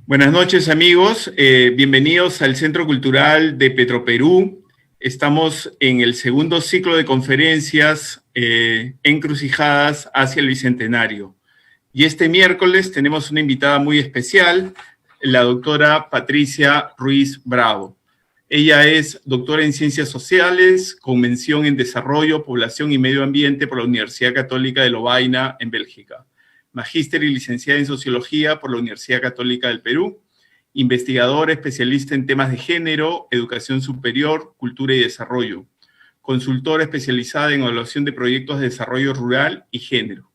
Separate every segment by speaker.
Speaker 1: Buenas noches, amigos. Bienvenidos al Centro Cultural de Petroperú. Estamos en el segundo ciclo de conferencias encrucijadas hacia el Bicentenario. Y este miércoles tenemos una invitada muy especial, la doctora Patricia Ruiz Bravo. Ella es doctora en Ciencias Sociales, con mención en Desarrollo, Población y Medio Ambiente por la Universidad Católica de Lovaina, en Bélgica. Magíster y licenciada en Sociología por la Universidad Católica del Perú, investigadora especialista en temas de género, educación superior, cultura y desarrollo, consultora especializada en evaluación de proyectos de desarrollo rural y género.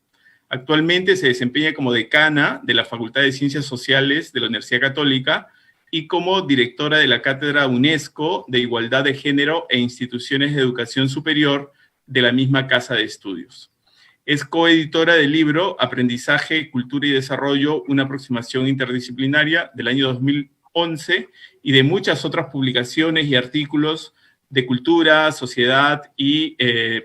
Speaker 1: Actualmente se desempeña como decana de la Facultad de Ciencias Sociales de la Universidad Católica y como directora de la Cátedra UNESCO de Igualdad de Género e Instituciones de Educación Superior de la misma Casa de Estudios. Es coeditora del libro Aprendizaje, Cultura y Desarrollo, una aproximación interdisciplinaria del año 2011 y de muchas otras publicaciones y artículos de cultura, sociedad y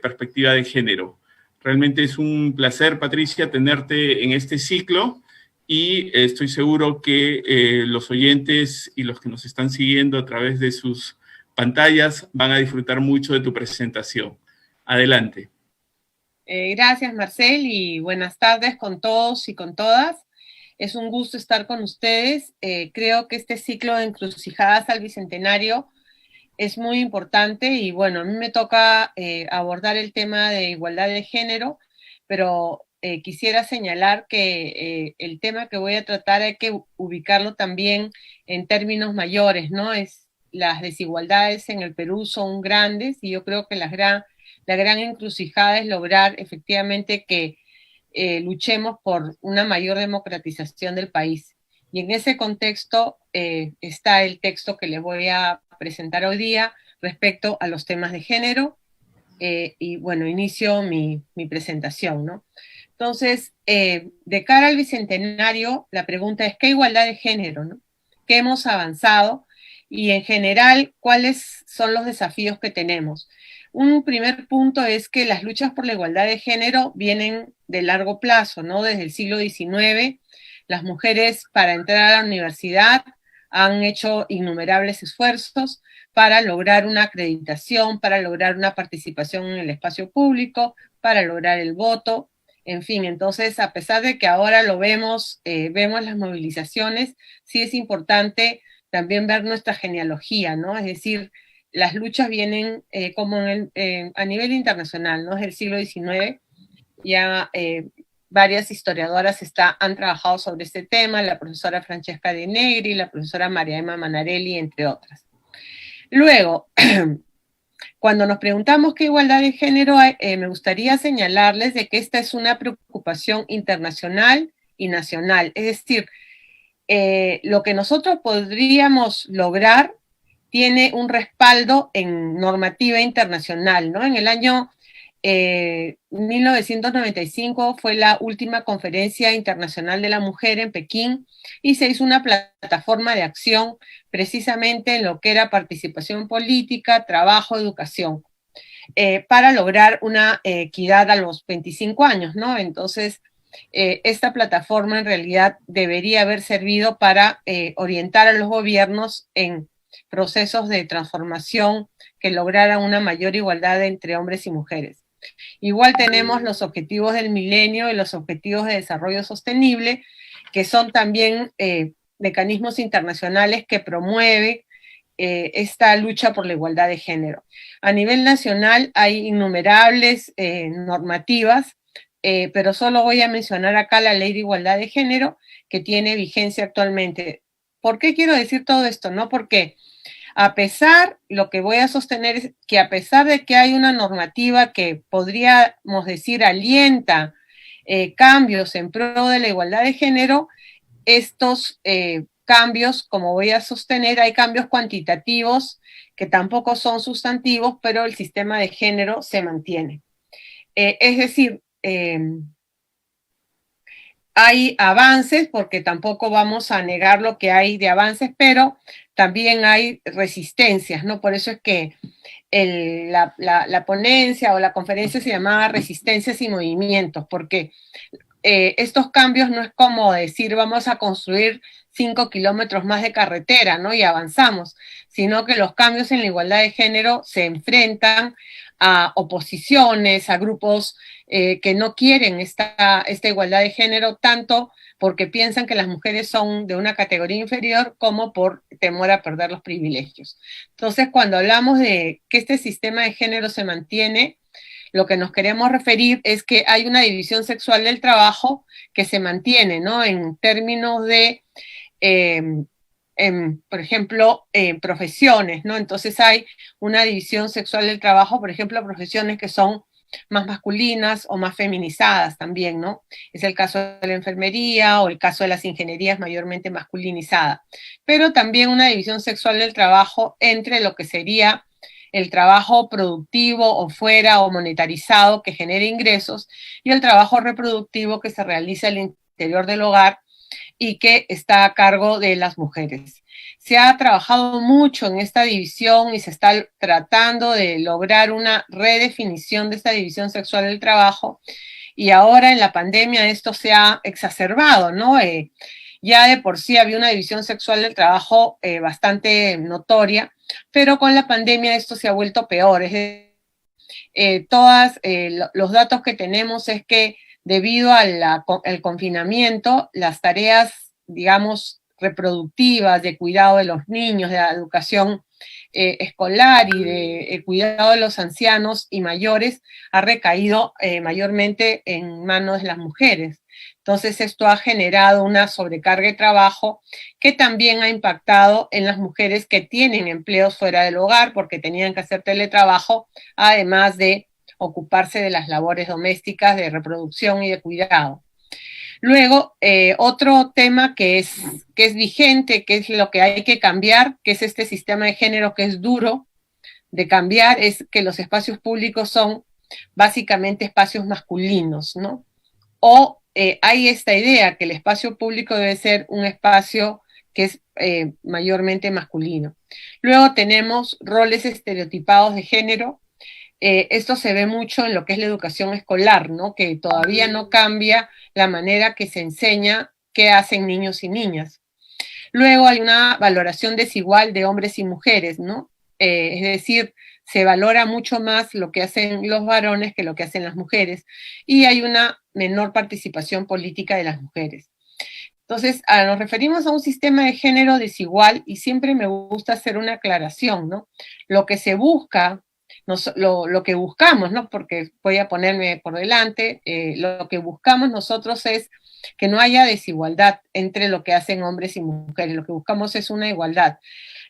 Speaker 1: perspectiva de género. Realmente es un placer, Patricia, tenerte en este ciclo y estoy seguro que los oyentes y los que nos están siguiendo a través de sus pantallas van a disfrutar mucho de tu presentación. Adelante.
Speaker 2: Gracias, Marcel, y buenas tardes con todos y con todas. Es un gusto estar con ustedes. Creo que este ciclo de encrucijadas al Bicentenario es muy importante y bueno, a mí me toca abordar el tema de igualdad de género, pero quisiera señalar que el tema que voy a tratar hay que ubicarlo también en términos mayores, ¿no? Las desigualdades en el Perú son grandes y yo creo que la gran encrucijada es lograr efectivamente que luchemos por una mayor democratización del país. Y en ese contexto está el texto que les voy a presentar hoy día respecto a los temas de género. Y bueno, inicio mi presentación, ¿no? Entonces, de cara al Bicentenario, la pregunta es, ¿qué igualdad de género, no? ¿Qué hemos avanzado? Y en general, ¿cuáles son los desafíos que tenemos? Un primer punto es que las luchas por la igualdad de género vienen de largo plazo, ¿no? Desde el siglo XIX, las mujeres para entrar a la universidad han hecho innumerables esfuerzos para lograr una acreditación, para lograr una participación en el espacio público, para lograr el voto, en fin. Entonces, a pesar de que ahora lo vemos, vemos las movilizaciones, sí es importante también ver nuestra genealogía, ¿no? Es decir, las luchas vienen como a nivel internacional, ¿no? Desde el siglo XIX, ya varias historiadoras han trabajado sobre este tema, la profesora Francesca De Negri, la profesora María Emma Manarelli, entre otras. Luego, cuando nos preguntamos qué igualdad de género hay, me gustaría señalarles de que esta es una preocupación internacional y nacional. Es decir, lo que nosotros podríamos lograr tiene un respaldo en normativa internacional, ¿no? En el año 1995 fue la última conferencia internacional de la mujer en Pekín y se hizo una plataforma de acción precisamente en lo que era participación política, trabajo, educación, para lograr una equidad a los 25 años, ¿no? Entonces, esta plataforma en realidad debería haber servido para orientar a los gobiernos en procesos de transformación que lograran una mayor igualdad entre hombres y mujeres. Igual tenemos los objetivos del milenio y los objetivos de desarrollo sostenible, que son también mecanismos internacionales que promueven esta lucha por la igualdad de género. A nivel nacional hay innumerables normativas, pero solo voy a mencionar acá la Ley de Igualdad de Género que tiene vigencia actualmente. ¿Por qué quiero decir todo esto? No porque lo que voy a sostener es que a pesar de que hay una normativa que podríamos decir alienta cambios en pro de la igualdad de género, estos cambios, como voy a sostener, hay cambios cuantitativos que tampoco son sustantivos, pero el sistema de género se mantiene. Es decir, hay avances, porque tampoco vamos a negar lo que hay de avances, pero también hay resistencias, ¿no? Por eso es que la ponencia o la conferencia se llamaba Resistencias y Movimientos, porque estos cambios no es como decir vamos a construir 5 kilómetros más de carretera, ¿no? Y avanzamos, sino que los cambios en la igualdad de género se enfrentan a oposiciones, a grupos que no quieren esta igualdad de género, tanto porque piensan que las mujeres son de una categoría inferior como por temor a perder los privilegios. Entonces, cuando hablamos de que este sistema de género se mantiene, lo que nos queremos referir es que hay una división sexual del trabajo que se mantiene, ¿no? En términos de, por ejemplo, profesiones, ¿no? Entonces hay una división sexual del trabajo, por ejemplo, profesiones que son más masculinas o más feminizadas también, ¿no? Es el caso de la enfermería o el caso de las ingenierías mayormente masculinizada. Pero también una división sexual del trabajo entre lo que sería el trabajo productivo o fuera o monetarizado que genere ingresos y el trabajo reproductivo que se realiza al interior del hogar y que está a cargo de las mujeres. Se ha trabajado mucho en esta división y se está tratando de lograr una redefinición de esta división sexual del trabajo y ahora en la pandemia esto se ha exacerbado, ¿no? Ya de por sí había una división sexual del trabajo bastante notoria, pero con la pandemia esto se ha vuelto peor. Los datos que tenemos es que debido al confinamiento, las tareas, digamos, reproductivas, de cuidado de los niños, de la educación escolar y de cuidado de los ancianos y mayores, ha recaído mayormente en manos de las mujeres. Entonces esto ha generado una sobrecarga de trabajo que también ha impactado en las mujeres que tienen empleos fuera del hogar porque tenían que hacer teletrabajo, además de ocuparse de las labores domésticas, de reproducción y de cuidado. Luego, otro tema que es vigente, que es lo que hay que cambiar, que es este sistema de género que es duro de cambiar, es que los espacios públicos son básicamente espacios masculinos, ¿no? O hay esta idea que el espacio público debe ser un espacio que es mayormente masculino. Luego tenemos roles estereotipados de género. Esto se ve mucho en lo que es la educación escolar, ¿no? Que todavía no cambia la manera que se enseña qué hacen niños y niñas. Luego hay una valoración desigual de hombres y mujeres, ¿no? Es decir, se valora mucho más lo que hacen los varones que lo que hacen las mujeres. Y hay una menor participación política de las mujeres. Entonces, nos referimos a un sistema de género desigual y siempre me gusta hacer una aclaración, ¿no? Lo que se busca, lo que buscamos, ¿no? Porque voy a ponerme por delante, lo que buscamos nosotros es que no haya desigualdad entre lo que hacen hombres y mujeres. Lo que buscamos es una igualdad.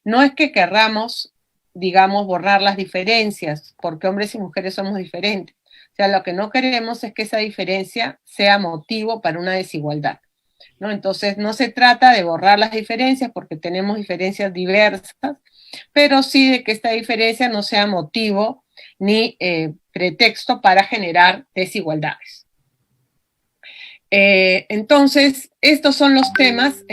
Speaker 2: No es que querramos, digamos, borrar las diferencias, porque hombres y mujeres somos diferentes. O sea, lo que no queremos es que esa diferencia sea motivo para una desigualdad, ¿no? Entonces, no se trata de borrar las diferencias porque tenemos diferencias diversas, pero sí de que esta diferencia no sea motivo ni pretexto para generar desigualdades. Entonces, estos son los temas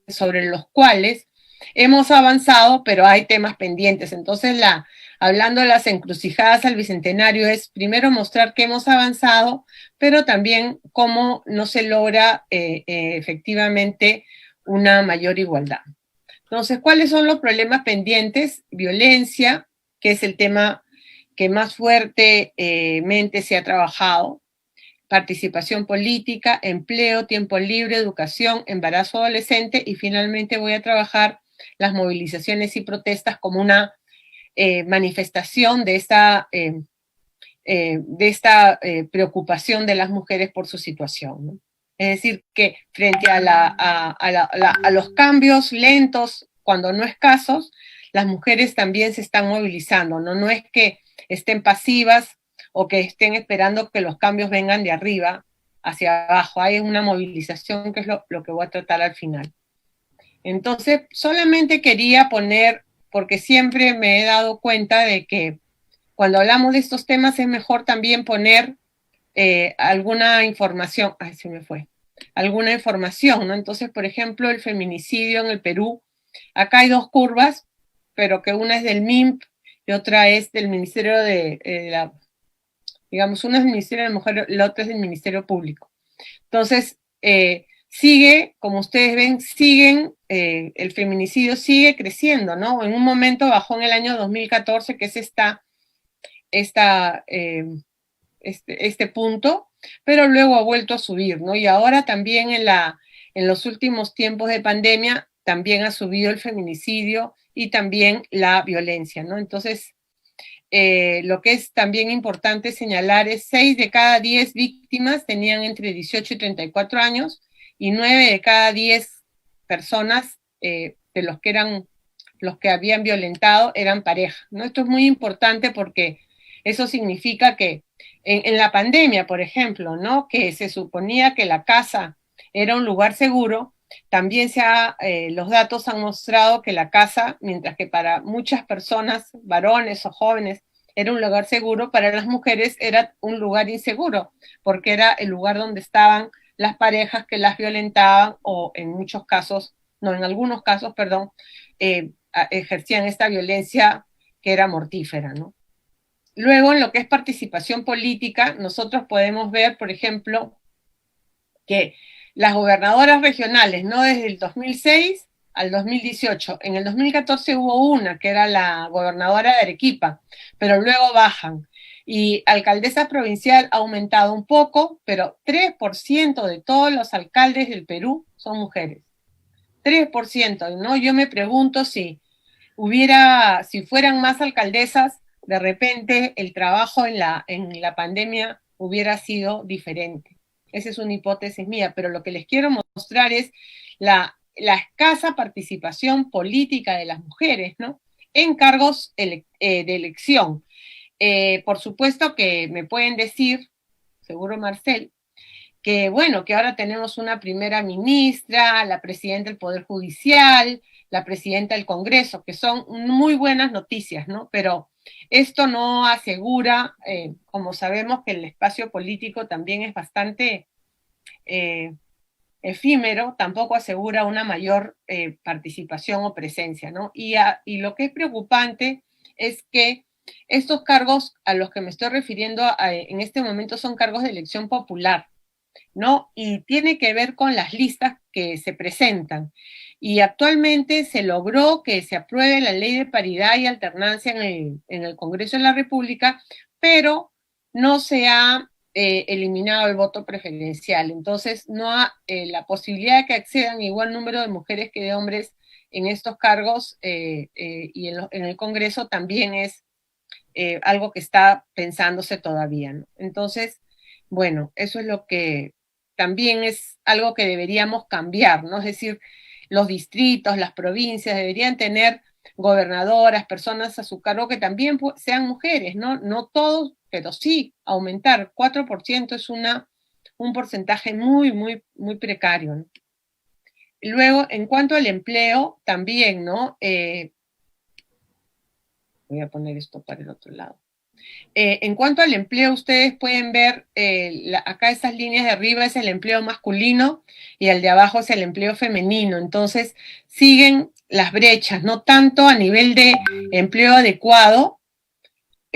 Speaker 2: sobre los cuales hemos avanzado, pero hay temas pendientes. Entonces, hablando de las encrucijadas al Bicentenario, es primero mostrar que hemos avanzado, pero también cómo no se logra efectivamente una mayor igualdad. Entonces, ¿cuáles son los problemas pendientes? Violencia, que es el tema que más fuertemente se ha trabajado. Participación política, empleo, tiempo libre, educación, embarazo adolescente y finalmente voy a trabajar las movilizaciones y protestas como una manifestación de esta preocupación de las mujeres por su situación, ¿no? Es decir, que frente a los cambios lentos, cuando no escasos, las mujeres también se están movilizando, ¿no? No es que estén pasivas o que estén esperando que los cambios vengan de arriba hacia abajo. Hay una movilización que es lo que voy a tratar al final. Entonces, solamente quería poner, porque siempre me he dado cuenta de que cuando hablamos de estos temas es mejor también poner alguna información, se me fue, alguna información, ¿no? Entonces, por ejemplo, el feminicidio en el Perú, acá hay dos curvas, pero que una es del MIMP y otra es del Ministerio digamos, una es del Ministerio de la Mujer, la otra es del Ministerio Público. Entonces, como ustedes ven, el feminicidio sigue creciendo, ¿no? En un momento bajó en el año 2014, que es este punto, pero luego ha vuelto a subir, ¿no? Y ahora también en los últimos tiempos de pandemia también ha subido el feminicidio y también la violencia, ¿no? Entonces, lo que es también importante señalar es 6 de cada 10 víctimas tenían entre 18 y 34 años y 9 de cada 10 personas de los que habían violentado eran pareja, ¿no? Esto es muy importante porque eso significa que en la pandemia, por ejemplo, ¿no? Que se suponía que la casa era un lugar seguro, también los datos han mostrado que la casa, mientras que para muchas personas, varones o jóvenes, era un lugar seguro, para las mujeres era un lugar inseguro, porque era el lugar donde estaban las parejas que las violentaban o en algunos casos, perdón, ejercían esta violencia que era mortífera, ¿no? Luego, en lo que es participación política, nosotros podemos ver, por ejemplo, que las gobernadoras regionales, ¿no? Desde el 2006 al 2018. En el 2014 hubo una, que era la gobernadora de Arequipa, pero luego bajan. Y alcaldesa provincial ha aumentado un poco, pero 3% de todos los alcaldes del Perú son mujeres. 3%, ¿no? Yo me pregunto si fueran más alcaldesas, de repente el trabajo en la pandemia hubiera sido diferente. Esa es una hipótesis mía, pero lo que les quiero mostrar es la escasa participación política de las mujeres, ¿no? En cargos de elección. Por supuesto que me pueden decir, seguro Marcel, que bueno, que ahora tenemos una primera ministra, la presidenta del Poder Judicial, la presidenta del Congreso, que son muy buenas noticias, ¿no? Pero esto no asegura, como sabemos que el espacio político también es bastante efímero, tampoco asegura una mayor participación o presencia, ¿no? Y lo que es preocupante es que estos cargos a los que me estoy refiriendo en este momento son cargos de elección popular, ¿no? Y tiene que ver con las listas que se presentan. Y actualmente se logró que se apruebe la ley de paridad y alternancia en el Congreso de la República, pero no se ha eliminado el voto preferencial. Entonces, la posibilidad de que accedan igual número de mujeres que de hombres en estos cargos y en el Congreso también es algo que está pensándose todavía, ¿no? Entonces, bueno, eso es lo que también es algo que deberíamos cambiar, ¿no? Es decir, los distritos, las provincias deberían tener gobernadoras, personas a su cargo que también sean mujeres, ¿no? No todos, pero sí aumentar. 4% es un porcentaje muy, muy, muy precario, ¿no? Luego, en cuanto al empleo, también, ¿no? Voy a poner esto para el otro lado. En cuanto al empleo, ustedes pueden ver acá esas líneas de arriba es el empleo masculino y el de abajo es el empleo femenino. Entonces, siguen las brechas, no tanto a nivel de empleo adecuado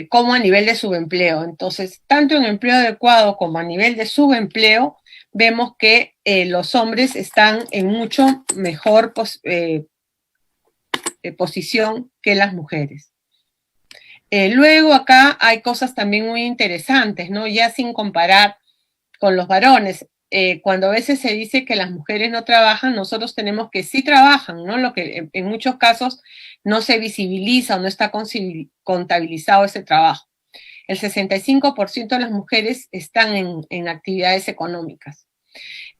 Speaker 2: como a nivel de subempleo. Entonces, tanto en empleo adecuado como a nivel de subempleo, vemos que los hombres están en mucho mejor posición que las mujeres. Luego acá hay cosas también muy interesantes, ¿no? Ya sin comparar con los varones. Cuando a veces se dice que las mujeres no trabajan, nosotros tenemos que sí trabajan, ¿no? Lo que en muchos casos no se visibiliza o no está contabilizado ese trabajo. El 65% de las mujeres están en actividades económicas.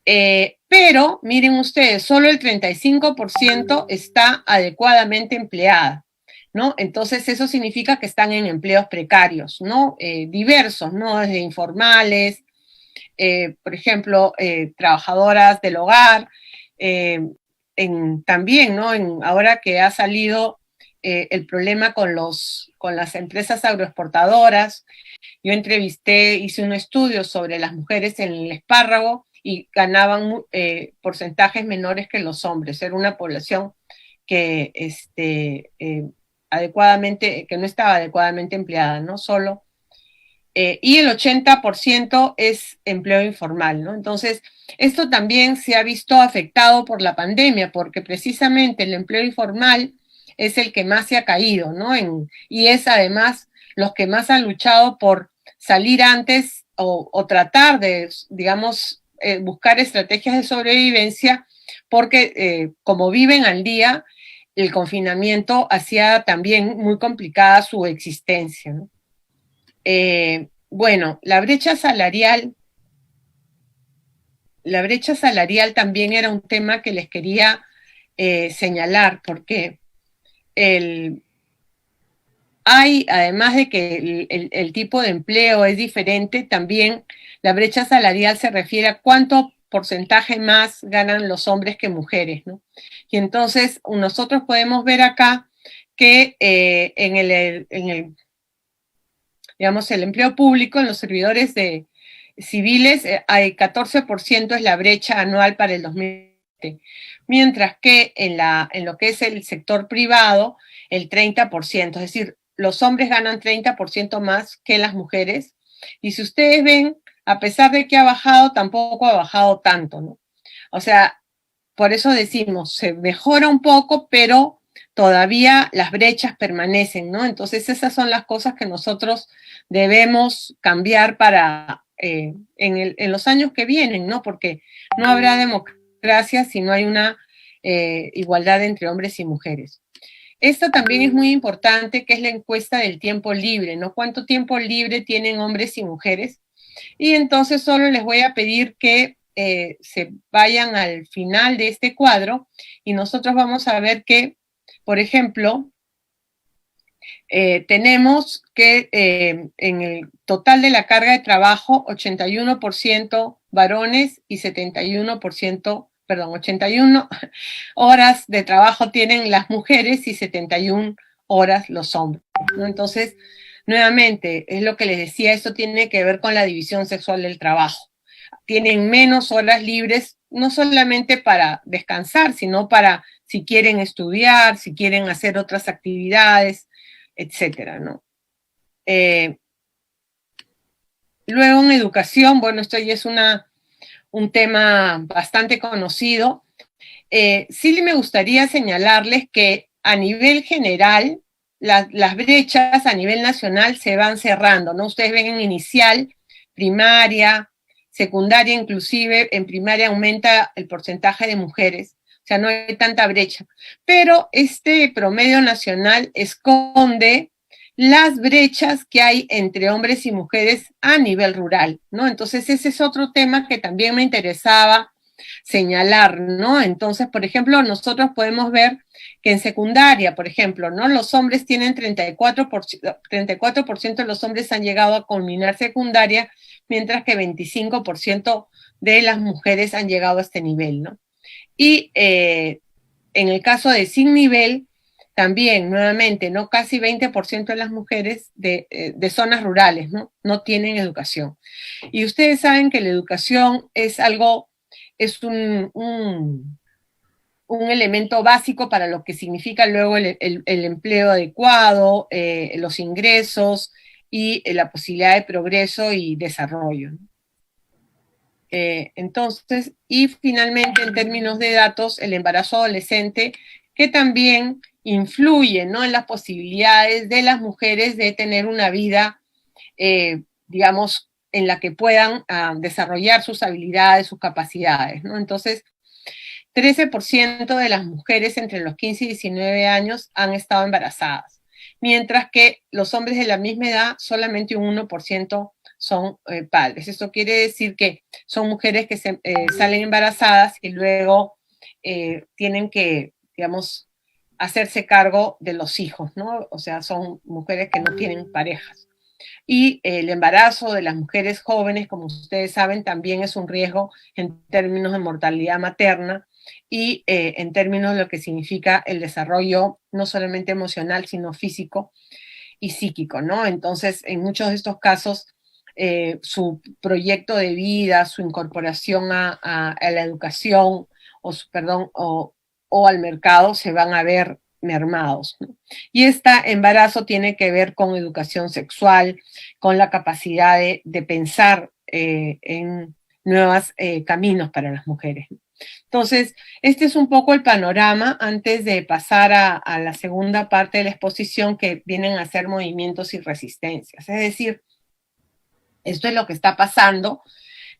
Speaker 2: Pero miren ustedes, solo el 35% está adecuadamente empleada, ¿no? Entonces eso significa que están en empleos precarios, ¿no? Diversos, ¿no? Desde informales, por ejemplo, trabajadoras del hogar, también, ¿no? Ahora que ha salido el problema con las empresas agroexportadoras, yo hice un estudio sobre las mujeres en el espárrago y ganaban porcentajes menores que los hombres. Era una población que que no estaba adecuadamente empleada, ¿no? Solo y el 80% es empleo informal, ¿no? Entonces, esto también se ha visto afectado por la pandemia, porque precisamente el empleo informal es el que más se ha caído, ¿no? Y es además los que más han luchado por salir antes o tratar de, digamos, buscar estrategias de sobrevivencia, porque como viven al día, el confinamiento hacía también muy complicada su existencia, ¿no? Bueno, la brecha salarial también era un tema que les quería señalar, porque el, hay, además de que el tipo de empleo es diferente, también la brecha salarial se refiere a cuánto porcentaje más ganan los hombres que mujeres, ¿no? Y entonces nosotros podemos ver acá que digamos, el empleo público, en los servidores civiles, hay 14% es la brecha anual para el 2020, mientras que en lo que es el sector privado, el 30%, es decir, los hombres ganan 30% más que las mujeres, y si ustedes ven, a pesar de que ha bajado, tampoco ha bajado tanto, ¿no? O sea, por eso decimos, se mejora un poco, pero todavía las brechas permanecen, ¿no? Entonces esas son las cosas que nosotros debemos cambiar para en los años que vienen, ¿no? Porque no habrá democracia si no hay una igualdad entre hombres y mujeres. Esta también es muy importante, que es la encuesta del tiempo libre, ¿no? ¿Cuánto tiempo libre tienen hombres y mujeres? Y entonces solo les voy a pedir que se vayan al final de este cuadro y nosotros vamos a ver que, por ejemplo, tenemos que en el total de la carga de trabajo, 81% varones y 71%, perdón, 81 horas de trabajo tienen las mujeres y 71 horas los hombres, ¿no? Entonces, nuevamente, es lo que les decía, esto tiene que ver con la división sexual del trabajo. Tienen menos horas libres, no solamente para descansar, sino para si quieren estudiar, si quieren hacer otras actividades, etcétera, ¿no? Luego en educación, bueno, esto ya es un tema bastante conocido. Sí me gustaría señalarles que a nivel general, las brechas a nivel nacional se van cerrando, ¿no? Ustedes ven en inicial, primaria, secundaria, inclusive en primaria aumenta el porcentaje de mujeres, o sea, no hay tanta brecha. Pero este promedio nacional esconde las brechas que hay entre hombres y mujeres a nivel rural, ¿no? Entonces ese es otro tema que también me interesaba señalar, ¿no? Entonces, por ejemplo, nosotros podemos ver que en secundaria, por ejemplo, ¿no? Los hombres tienen 34% de los hombres han llegado a culminar secundaria, mientras que 25% de las mujeres han llegado a este nivel, ¿no? Y en el caso de sin nivel, también, nuevamente, ¿no? Casi 20% de las mujeres de zonas rurales, ¿no? No tienen educación. Y ustedes saben que la educación es algo, es un elemento básico para lo que significa luego el empleo adecuado, los ingresos y la posibilidad de progreso y desarrollo. Entonces, y finalmente en términos de datos, el embarazo adolescente, que también influye, ¿no?, en las posibilidades de las mujeres de tener una vida, digamos, en la que puedan desarrollar sus habilidades, sus capacidades, ¿no? Entonces, 13% de las mujeres entre los 15 y 19 años han estado embarazadas, mientras que los hombres de la misma edad, solamente un 1% son padres. Esto quiere decir que son mujeres que salen embarazadas y luego tienen que, digamos, hacerse cargo de los hijos, ¿no? O sea, son mujeres que no tienen parejas. Y el embarazo de las mujeres jóvenes, como ustedes saben, también es un riesgo en términos de mortalidad materna y en términos de lo que significa el desarrollo no solamente emocional, sino físico y psíquico, ¿no? Entonces, en muchos de estos casos, su proyecto de vida, su incorporación a la educación, o al mercado, se van a ver mermados, ¿no? Y este embarazo tiene que ver con educación sexual, con la capacidad de pensar en nuevos caminos para las mujeres. Entonces, este es un poco el panorama antes de pasar a la segunda parte de la exposición, que vienen a ser movimientos y resistencias. Es decir, esto es lo que está pasando.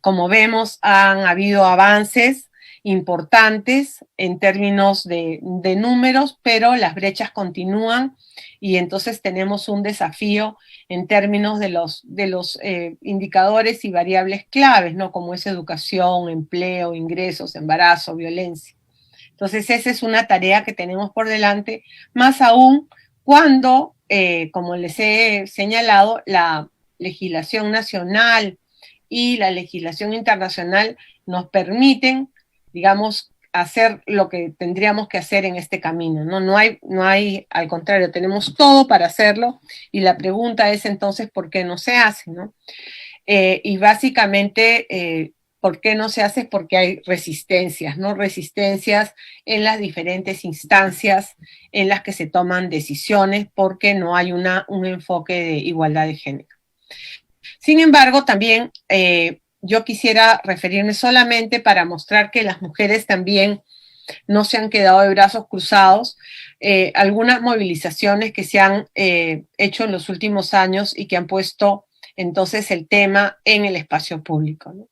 Speaker 2: Como vemos, han habido avances importantes en términos de números, pero las brechas continúan y entonces tenemos un desafío en términos de los indicadores y variables claves, ¿no? Como es educación, empleo, ingresos, embarazo, violencia. Entonces esa es una tarea que tenemos por delante, más aún cuando, como les he señalado, la legislación nacional y la legislación internacional nos permiten, digamos, hacer lo que tendríamos que hacer en este camino, ¿no? No hay, al contrario, tenemos todo para hacerlo y la pregunta es entonces, ¿por qué no se hace, no? Y básicamente, ¿por qué no se hace? Porque hay resistencias, ¿no? Resistencias en las diferentes instancias en las que se toman decisiones porque no hay un enfoque de igualdad de género. Sin embargo, también yo quisiera referirme solamente para mostrar que las mujeres también no se han quedado de brazos cruzados. Algunas movilizaciones que se han hecho en los últimos años y que han puesto entonces el tema en el espacio público, ¿no?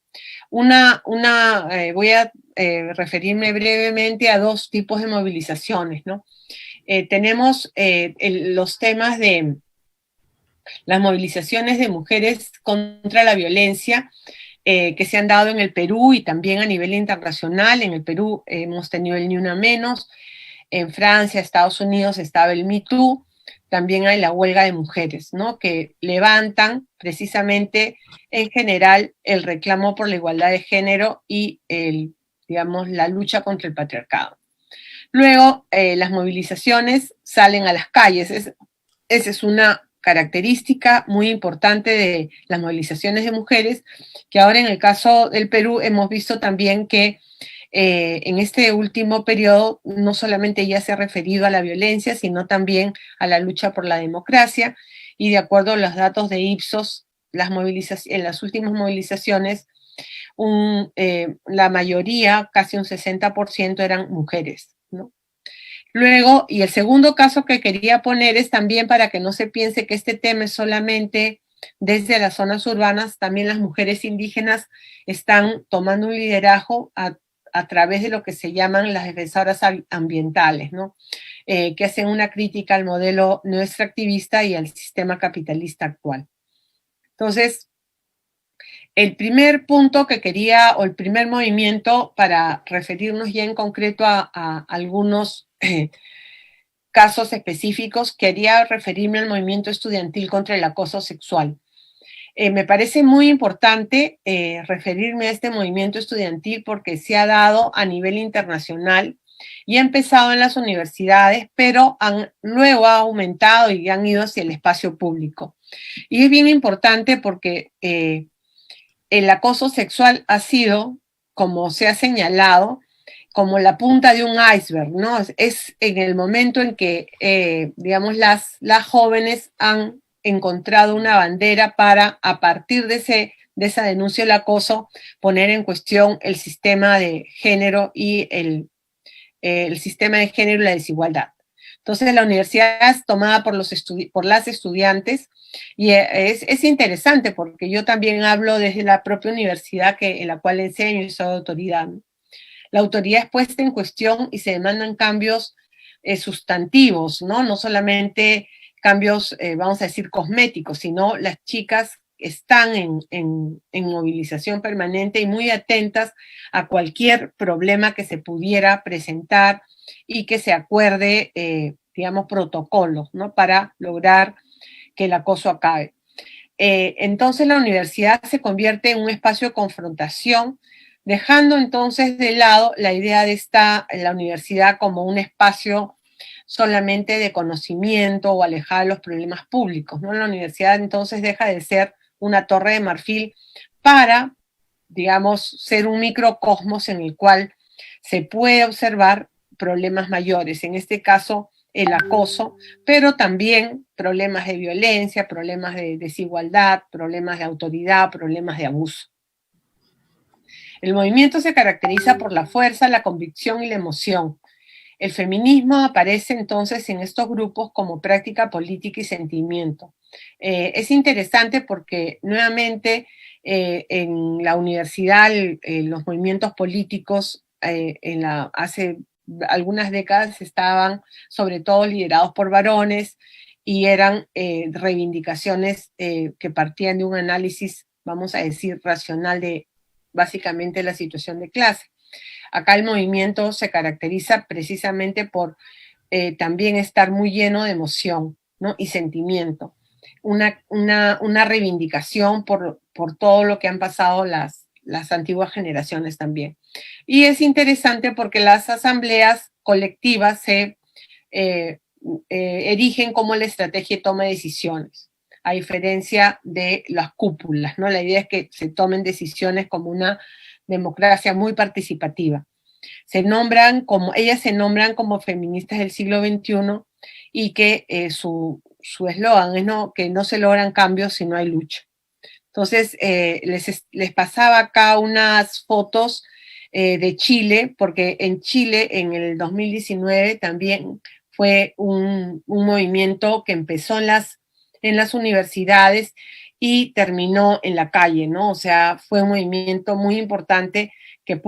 Speaker 2: Voy a referirme brevemente a dos tipos de movilizaciones, ¿no? Tenemos los temas de las movilizaciones de mujeres contra la violencia que se han dado en el Perú y también a nivel internacional. En el Perú hemos tenido el Ni Una Menos, en Francia, Estados Unidos estaba el Me Too, también hay la huelga de mujeres, ¿no? Que levantan precisamente en general el reclamo por la igualdad de género y digamos, la lucha contra el patriarcado. Luego, las movilizaciones salen a las calles. Esa es una característica muy importante de las movilizaciones de mujeres, que ahora en el caso del Perú hemos visto también que en este último periodo no solamente ella se ha referido a la violencia, sino también a la lucha por la democracia, y de acuerdo a los datos de Ipsos, en las últimas movilizaciones, la mayoría, casi un 60%, eran mujeres, ¿no? Luego, y el segundo caso que quería poner es también para que no se piense que este tema es solamente desde las zonas urbanas, también las mujeres indígenas están tomando un liderazgo a través de lo que se llaman las defensoras ambientales, ¿no? Que hacen una crítica al modelo no extractivista y al sistema capitalista actual. Entonces, el primer punto que quería, o el primer movimiento para referirnos ya en concreto a algunos casos específicos, quería referirme al movimiento estudiantil contra el acoso sexual. Me parece muy importante referirme a este movimiento estudiantil porque se ha dado a nivel internacional y ha empezado en las universidades, pero luego ha aumentado y han ido hacia el espacio público. Y es bien importante porque el acoso sexual ha sido, como se ha señalado, como la punta de un iceberg, ¿no? Es en el momento en que, digamos, las jóvenes han encontrado una bandera para, a partir de esa denuncia del acoso, poner en cuestión el sistema de género y el sistema de género y la desigualdad. Entonces la universidad es tomada por las estudiantes y es interesante porque yo también hablo desde la propia universidad en la cual enseño y soy autoridad, ¿no? La autoridad es puesta en cuestión y se demandan cambios sustantivos, ¿no? No solamente cambios, vamos a decir, cosméticos, sino las chicas están en movilización permanente y muy atentas a cualquier problema que se pudiera presentar y que se acuerde, digamos, protocolos, ¿no? Para lograr que el acoso acabe. Entonces la universidad se convierte en un espacio de confrontación, dejando entonces de lado la idea de la universidad como un espacio solamente de conocimiento o alejada de los problemas públicos, ¿no? La universidad entonces deja de ser una torre de marfil para, digamos, ser un microcosmos en el cual se puede observar problemas mayores, en este caso el acoso, pero también problemas de violencia, problemas de desigualdad, problemas de autoridad, problemas de abuso. El movimiento se caracteriza por la fuerza, la convicción y la emoción. El feminismo aparece entonces en estos grupos como práctica política y sentimiento. Es interesante porque nuevamente en la universidad los movimientos políticos hace algunas décadas estaban sobre todo liderados por varones y eran reivindicaciones que partían de un análisis, vamos a decir, racional de básicamente la situación de clase. Acá el movimiento se caracteriza precisamente por también estar muy lleno de emoción, ¿no? Y sentimiento. Una reivindicación por todo lo que han pasado las antiguas generaciones también. Y es interesante porque las asambleas colectivas se erigen como la estrategia de toma de decisiones, a diferencia de las cúpulas, ¿no? La idea es que se tomen decisiones como una democracia muy participativa. Ellas se nombran como feministas del siglo XXI y que su eslogan es que no se logran cambios si no hay lucha. Entonces, les pasaba acá unas fotos de Chile, porque en Chile en el 2019 también fue un movimiento que empezó en las universidades y terminó en la calle, ¿no? O sea, fue un movimiento muy importante que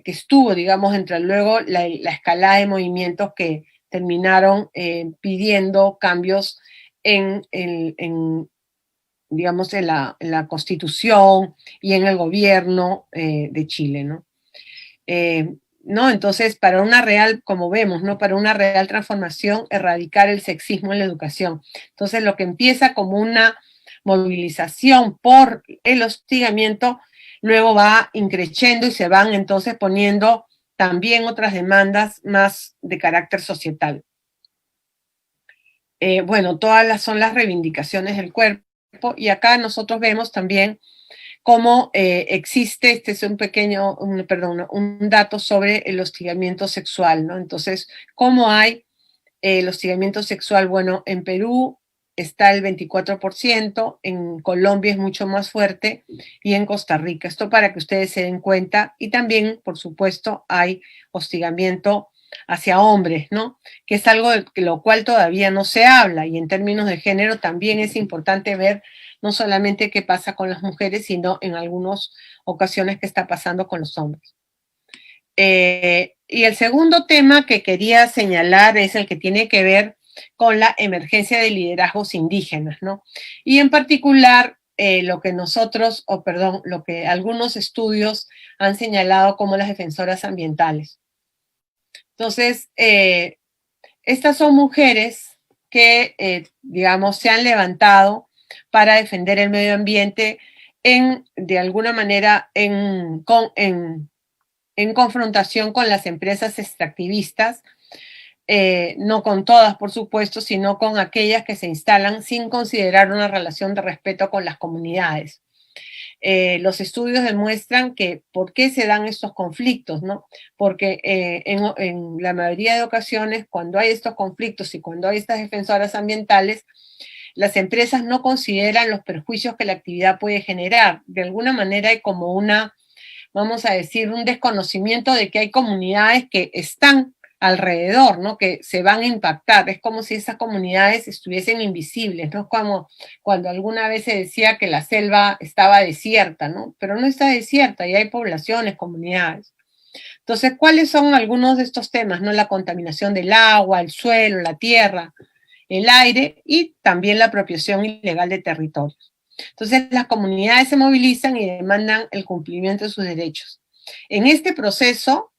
Speaker 2: estuvo, digamos, entre luego la escalada de movimientos que terminaron pidiendo cambios digamos, en la Constitución y en el gobierno de Chile, ¿no? ¿No? Entonces, como vemos, ¿no? Para una real transformación, erradicar el sexismo en la educación. Entonces, lo que empieza como una movilización por el hostigamiento, luego va increciendo y se van entonces poniendo también otras demandas más de carácter societal. Bueno, son las reivindicaciones del cuerpo, y acá nosotros vemos también cómo existe, este es un dato sobre el hostigamiento sexual, ¿no? Entonces, ¿cómo hay el hostigamiento sexual? Bueno, en Perú está el 24%, en Colombia es mucho más fuerte y en Costa Rica. Esto para que ustedes se den cuenta. Y también, por supuesto, hay hostigamiento hacia hombres, ¿no? Que es algo de lo cual todavía no se habla, y en términos de género también es importante ver no solamente qué pasa con las mujeres, sino en algunas ocasiones qué está pasando con los hombres. Y el segundo tema que quería señalar es el que tiene que ver con la emergencia de liderazgos indígenas, ¿no? Y en particular lo que algunos estudios han señalado como las defensoras ambientales. Entonces, estas son mujeres que, digamos, se han levantado para defender el medio ambiente de alguna manera en confrontación con las empresas extractivistas, no con todas, por supuesto, sino con aquellas que se instalan sin considerar una relación de respeto con las comunidades. Los estudios demuestran que por qué se dan estos conflictos, ¿no? Porque en la mayoría de ocasiones, cuando hay estos conflictos y cuando hay estas defensoras ambientales, las empresas no consideran los perjuicios que la actividad puede generar. De alguna manera hay como vamos a decir, un desconocimiento de que hay comunidades que están alrededor, ¿no? Que se van a impactar. Es como si esas comunidades estuviesen invisibles, ¿no? Como cuando alguna vez se decía que la selva estaba desierta, ¿no? Pero no está desierta, y hay poblaciones, comunidades. Entonces, ¿cuáles son algunos de estos temas, no? La contaminación del agua, el suelo, la tierra, el aire, y también la apropiación ilegal de territorios. Entonces, las comunidades se movilizan y demandan el cumplimiento de sus derechos. En este proceso,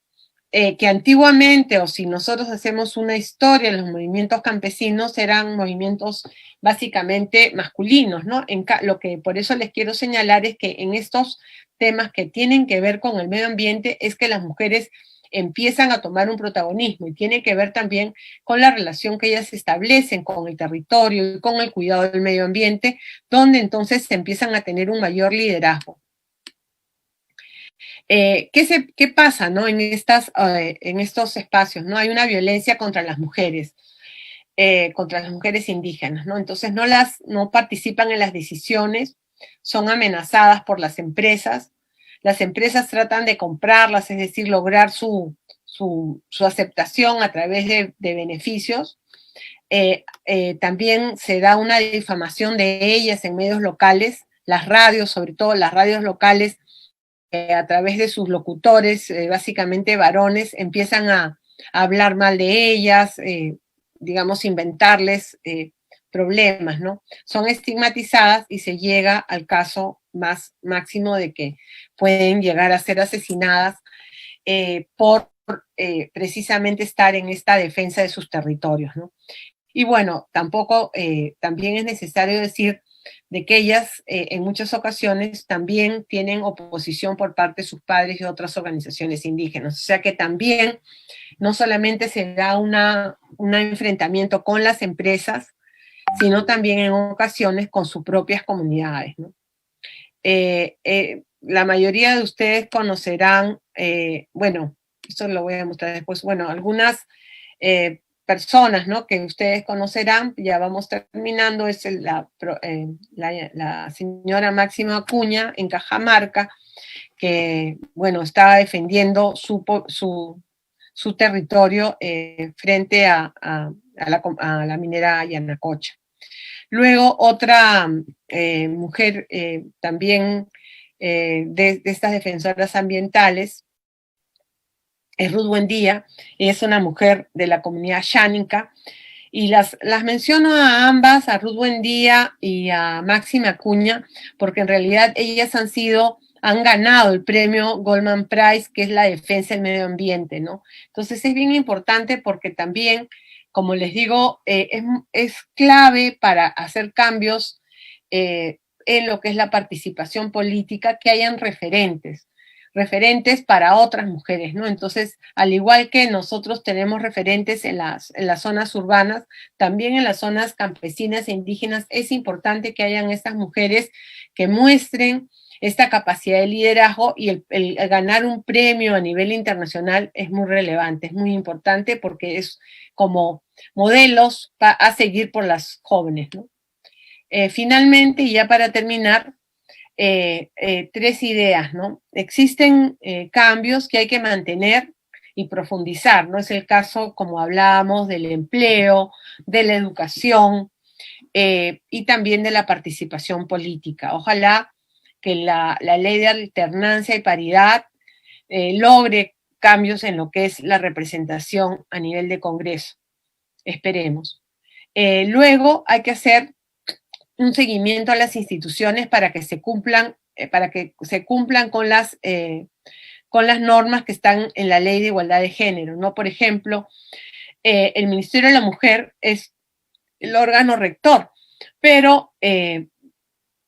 Speaker 2: que antiguamente, o si nosotros hacemos una historia, los movimientos campesinos eran movimientos básicamente masculinos, ¿no? Lo que por eso les quiero señalar es que en estos temas que tienen que ver con el medio ambiente es que las mujeres empiezan a tomar un protagonismo, y tiene que ver también con la relación que ellas establecen con el territorio y con el cuidado del medio ambiente, donde entonces se empiezan a tener un mayor liderazgo. ¿Qué pasa, ¿no? En estos espacios, ¿no? Hay una violencia contra las mujeres indígenas, ¿no? Entonces no participan en las decisiones, son amenazadas por las empresas tratan de comprarlas, es decir, lograr su aceptación a través de beneficios. También se da una difamación de ellas en medios locales, las radios, sobre todo las radios locales, a través de sus locutores, básicamente varones, empiezan a hablar mal de ellas, digamos, inventarles problemas, ¿no? Son estigmatizadas y se llega al caso más máximo de que pueden llegar a ser asesinadas por precisamente estar en esta defensa de sus territorios, ¿no? Y bueno, también es necesario decir de que ellas en muchas ocasiones también tienen oposición por parte de sus padres y otras organizaciones indígenas. O sea que también no solamente se da un enfrentamiento con las empresas, sino también en ocasiones con sus propias comunidades, ¿no? La mayoría de ustedes conocerán, bueno, esto lo voy a mostrar después, bueno, algunas personas, ¿no? Que ustedes conocerán, ya vamos terminando, es la señora Máxima Acuña en Cajamarca, que, bueno, está defendiendo su territorio frente a la minera Yanacocha. Luego otra mujer también de estas defensoras ambientales es Ruth Buendía, es una mujer de la comunidad xánica, y las menciono a ambas, a Ruth Buendía y a Máxima Acuña, porque en realidad ellas han ganado el premio Goldman Prize, que es la defensa del medio ambiente, ¿no? Entonces es bien importante porque también, como les digo, es clave para hacer cambios en lo que es la participación política, que hayan referentes para otras mujeres, ¿no? Entonces, al igual que nosotros tenemos referentes en las zonas urbanas, también en las zonas campesinas e indígenas es importante que hayan estas mujeres que muestren esta capacidad de liderazgo, y el ganar un premio a nivel internacional es muy relevante, es muy importante porque es como modelos a seguir por las jóvenes, ¿no? Finalmente, y ya para terminar, tres ideas, ¿no? Existen cambios que hay que mantener y profundizar, ¿no? Es el caso, como hablábamos, del empleo, de la educación y también de la participación política. Ojalá que la ley de alternancia y paridad logre cambios en lo que es la representación a nivel de Congreso. Esperemos. Luego hay que hacer un seguimiento a las instituciones para que se cumplan con las normas que están en la Ley de Igualdad de Género, ¿no? Por ejemplo, el Ministerio de la Mujer es el órgano rector, pero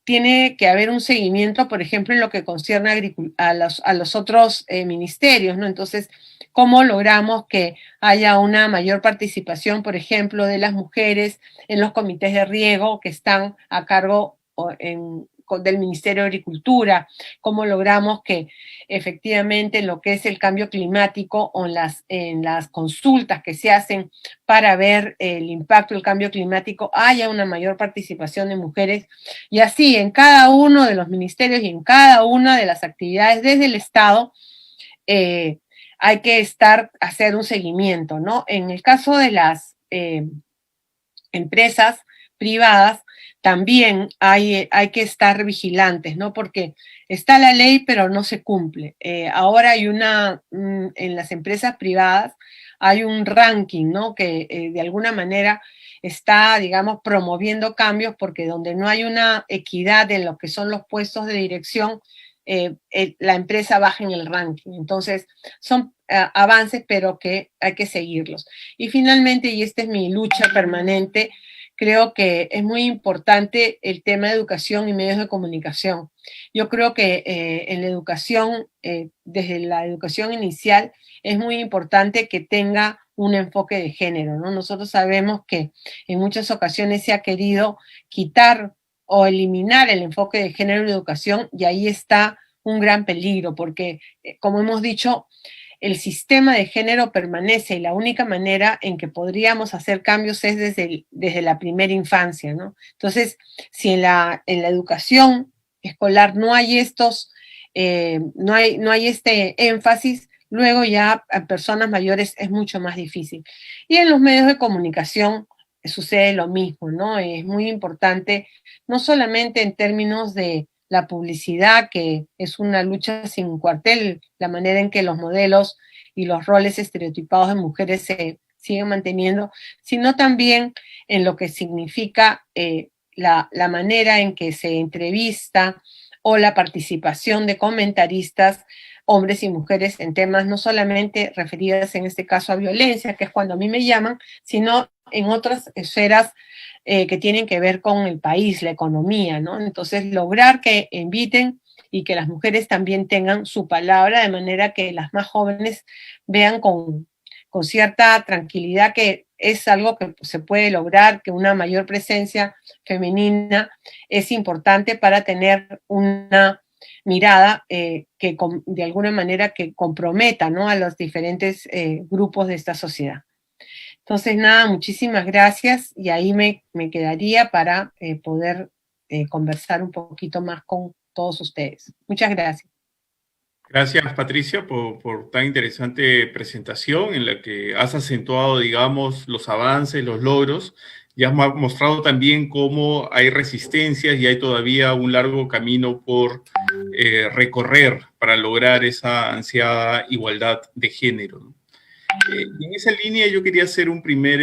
Speaker 2: tiene que haber un seguimiento, por ejemplo, en lo que concierne a los otros ministerios, ¿no? Entonces, ¿cómo logramos que haya una mayor participación, por ejemplo, de las mujeres en los comités de riego que están a cargo del Ministerio de Agricultura? ¿Cómo logramos que efectivamente en lo que es el cambio climático o en las consultas que se hacen para ver el impacto del cambio climático haya una mayor participación de mujeres? Y así en cada uno de los ministerios y en cada una de las actividades desde el Estado hay que hacer un seguimiento, ¿no? En el caso de las empresas privadas, también hay que estar vigilantes, ¿no? Porque está la ley, pero no se cumple. Ahora hay en las empresas privadas hay un ranking, ¿no? Que de alguna manera está, digamos, promoviendo cambios, porque donde no hay una equidad en lo que son los puestos de dirección, la empresa baja en el ranking. Entonces, son avances, pero que hay que seguirlos. Y finalmente, y esta es mi lucha permanente, creo que es muy importante el tema de educación y medios de comunicación. Yo creo que en la educación, desde la educación inicial, es muy importante que tenga un enfoque de género, ¿no? Nosotros sabemos que en muchas ocasiones se ha querido quitar o eliminar el enfoque de género en la educación, y ahí está un gran peligro, porque, como hemos dicho, el sistema de género permanece y la única manera en que podríamos hacer cambios es desde la primera infancia, ¿no? Entonces, si en la educación escolar no hay no hay este énfasis, luego ya a personas mayores es mucho más difícil. Y en los medios de comunicación sucede lo mismo, ¿no? Es muy importante, no solamente en términos de la publicidad, que es una lucha sin cuartel, la manera en que los modelos y los roles estereotipados de mujeres se siguen manteniendo, sino también en lo que significa la manera en que se entrevista o la participación de comentaristas, hombres y mujeres, en temas no solamente referidas en este caso a violencia, que es cuando a mí me llaman, sino en otras esferas que tienen que ver con el país, la economía, ¿no? Entonces, lograr que inviten y que las mujeres también tengan su palabra, de manera que las más jóvenes vean con cierta tranquilidad que es algo que se puede lograr, que una mayor presencia femenina es importante para tener una mirada que de alguna manera que comprometa, ¿no?, a los diferentes grupos de esta sociedad. Entonces, nada, muchísimas gracias y ahí me quedaría para poder conversar un poquito más con todos ustedes. Muchas gracias.
Speaker 1: Gracias, Patricia, por tan interesante presentación en la que has acentuado, digamos, los avances, los logros, y has mostrado también cómo hay resistencias y hay todavía un largo camino por recorrer para lograr esa ansiada igualdad de género, ¿no? Y en esa línea yo quería hacer un primer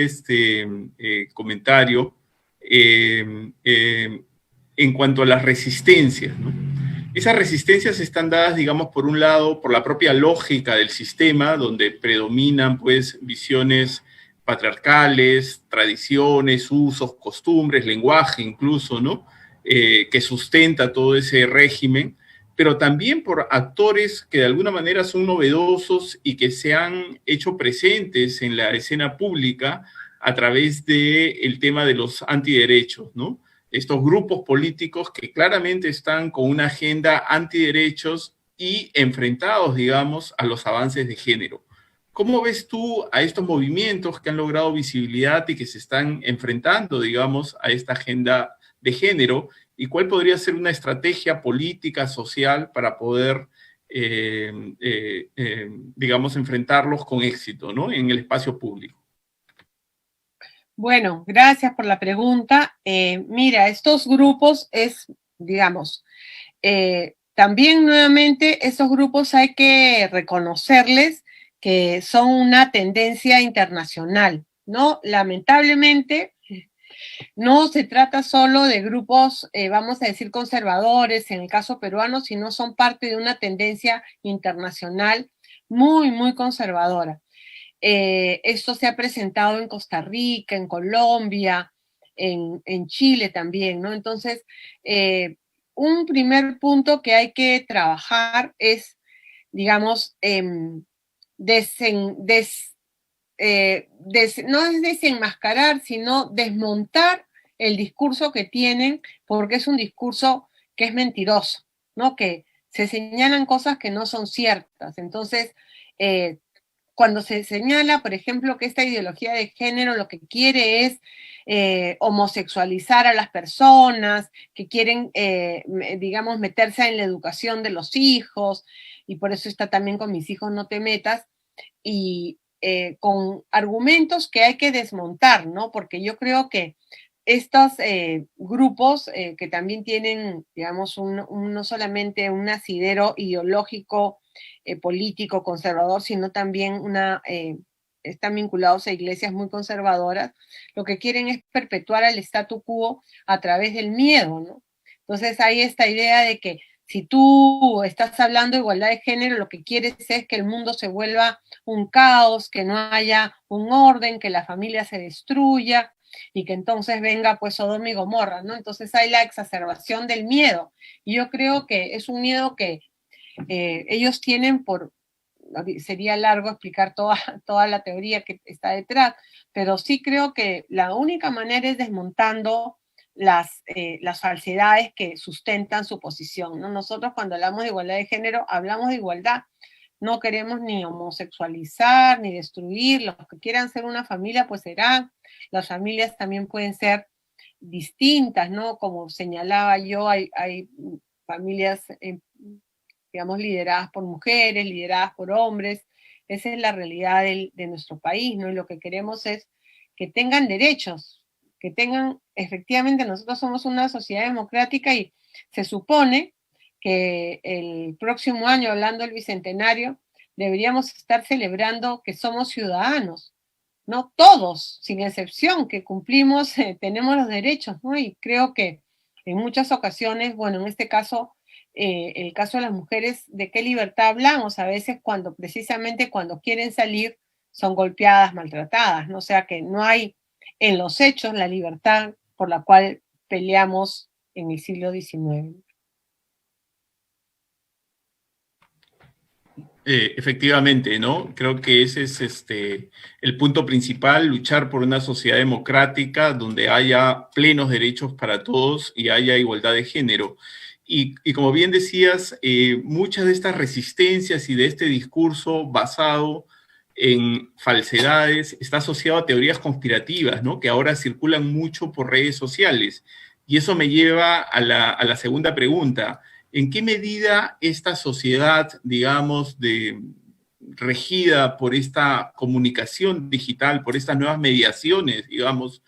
Speaker 1: comentario en cuanto a las resistencias, ¿no? Esas resistencias están dadas, digamos, por un lado, por la propia lógica del sistema, donde predominan, pues, visiones patriarcales, tradiciones, usos, costumbres, lenguaje incluso, ¿no? Que sustenta todo ese régimen, pero también por actores que de alguna manera son novedosos y que se han hecho presentes en la escena pública a través del tema de los antiderechos, ¿no? Estos grupos políticos que claramente están con una agenda antiderechos y enfrentados, digamos, a los avances de género. ¿Cómo ves tú a estos movimientos que han logrado visibilidad y que se están enfrentando, digamos, a esta agenda de género? ¿Y cuál podría ser una estrategia política, social, para poder, digamos, enfrentarlos con éxito, ¿no?, en el espacio público?
Speaker 2: Bueno, gracias por la pregunta. Mira, estos grupos digamos, también nuevamente estos grupos hay que reconocerles que son una tendencia internacional, ¿no? Lamentablemente, no se trata solo de grupos, vamos a decir, conservadores, en el caso peruano, sino son parte de una tendencia internacional muy, muy conservadora. Esto se ha presentado en Costa Rica, en Colombia, en Chile también, ¿no? Entonces, un primer punto que hay que trabajar es, digamos, no es desenmascarar, sino desmontar el discurso que tienen, porque es un discurso que es mentiroso, ¿no? Que se señalan cosas que no son ciertas. Entonces, cuando se señala, por ejemplo, que esta ideología de género lo que quiere es homosexualizar a las personas, que quieren, digamos, meterse en la educación de los hijos, y por eso está también con mis hijos no te metas, y con argumentos que hay que desmontar, ¿no? Porque yo creo que estos grupos que también tienen, digamos, no solamente un asidero ideológico, político, conservador, sino también están vinculados a iglesias muy conservadoras, lo que quieren es perpetuar el statu quo a través del miedo, ¿no? Entonces hay esta idea de que si tú estás hablando de igualdad de género, lo que quieres es que el mundo se vuelva un caos, que no haya un orden, que la familia se destruya y que entonces venga pues Sodoma y Gomorra, ¿no? Entonces hay la exacerbación del miedo. Y yo creo que es un miedo que ellos tienen sería largo explicar toda la teoría que está detrás, pero sí creo que la única manera es desmontando las falsedades que sustentan su posición, ¿no? Nosotros cuando hablamos de igualdad de género, hablamos de igualdad. No queremos ni homosexualizar, ni destruir. Los que quieran ser una familia, pues serán. Las familias también pueden ser distintas, ¿no? Como señalaba yo, hay familias, digamos, lideradas por mujeres, lideradas por hombres. Esa es la realidad de nuestro país, ¿no? Y lo que queremos es que tengan derechos, que tengan, efectivamente, nosotros somos una sociedad democrática y se supone que el próximo año, hablando del Bicentenario, deberíamos estar celebrando que somos ciudadanos, ¿no? Todos, sin excepción, que cumplimos, tenemos los derechos, ¿no? Y creo que en muchas ocasiones, bueno, en este caso, el caso de las mujeres, ¿de qué libertad hablamos? A veces cuando, precisamente cuando quieren salir, son golpeadas, maltratadas, ¿no? O sea que no hay en los hechos la libertad por la cual peleamos en el siglo XIX.
Speaker 1: Efectivamente, ¿no? Creo que ese es el punto principal, luchar por una sociedad democrática donde haya plenos derechos para todos y haya igualdad de género. Y como bien decías, muchas de estas resistencias y de este discurso basado en falsedades está asociado a teorías conspirativas, ¿no? Que ahora circulan mucho por redes sociales. Y eso me lleva a la segunda pregunta. ¿En qué medida esta sociedad, digamos, regida por esta comunicación digital, por estas nuevas mediaciones, digamos,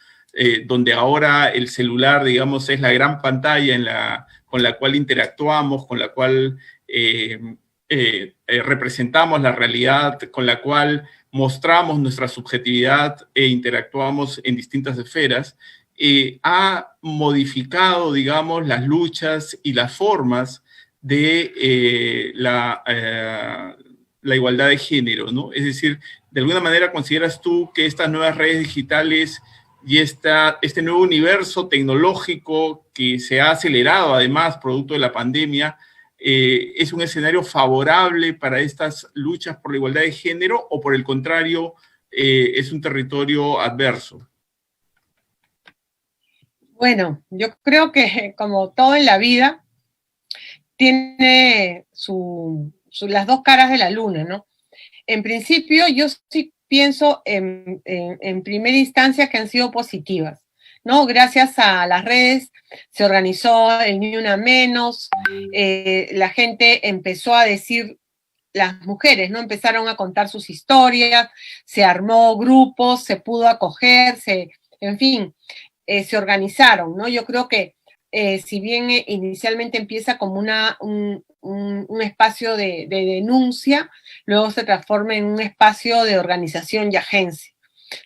Speaker 1: donde ahora el celular, digamos, es la gran pantalla con la cual interactuamos, con la cual representamos la realidad, con la cual mostramos nuestra subjetividad e interactuamos en distintas esferas, ha modificado, digamos, las luchas y las formas de la igualdad de género, ¿no? Es decir, de alguna manera consideras tú que estas nuevas redes digitales y este nuevo universo tecnológico que se ha acelerado además producto de la pandemia, ¿es un escenario favorable para estas luchas por la igualdad de género o por el contrario, es un territorio adverso?
Speaker 2: Bueno, yo creo que como todo en la vida, tiene las dos caras de la luna, ¿no? En principio, yo sí pienso en primera instancia que han sido positivas, ¿no? Gracias a las redes se organizó el Ni Una Menos, la gente empezó a decir, las mujeres, ¿no? Empezaron a contar sus historias, se armó grupos, se pudo acoger, en fin, se organizaron, ¿no? Yo creo que si bien inicialmente empieza como un espacio de denuncia, luego se transforma en un espacio de organización y agencia.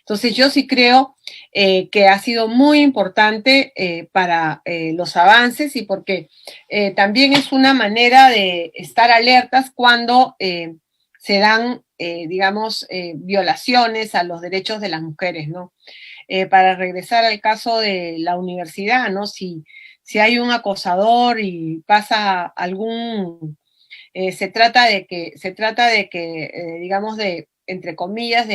Speaker 2: Entonces yo sí creo que ha sido muy importante para los avances y porque también es una manera de estar alertas cuando se dan, digamos, violaciones a los derechos de las mujeres, ¿no? Para regresar al caso de la universidad, ¿no? Si hay un acosador y pasa se trata de que digamos, entre comillas,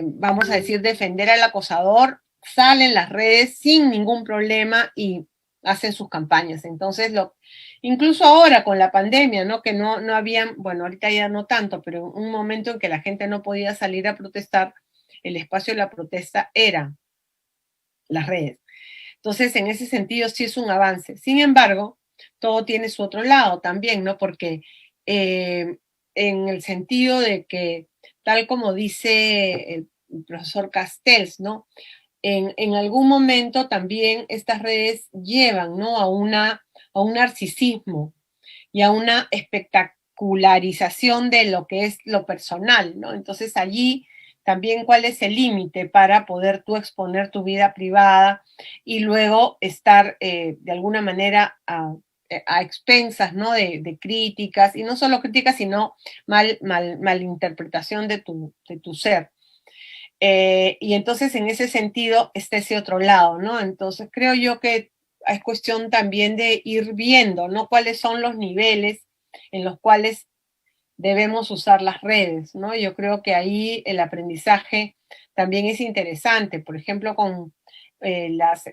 Speaker 2: vamos a decir, defender al acosador, salen las redes sin ningún problema y hacen sus campañas. Entonces, incluso ahora con la pandemia, ¿no? Que no habían, bueno, ahorita ya no tanto, pero un momento en que la gente no podía salir a protestar, el espacio de la protesta era las redes. Entonces, en ese sentido, sí es un avance. Sin embargo, todo tiene su otro lado también, ¿no? Porque en el sentido de que, tal como dice el profesor Castells, ¿no? En algún momento también estas redes llevan, ¿no? A un narcisismo y a una espectacularización de lo que es lo personal, ¿no? Entonces allí también cuál es el límite para poder tú exponer tu vida privada y luego estar de alguna manera a expensas, ¿no? De críticas, y no solo críticas, sino malinterpretación de tu ser. Y entonces en ese sentido está ese otro lado, ¿no? Entonces creo yo que es cuestión también de ir viendo, ¿no? Cuáles son los niveles en los cuales debemos usar las redes, ¿no? Yo creo que ahí el aprendizaje también es interesante, por ejemplo, con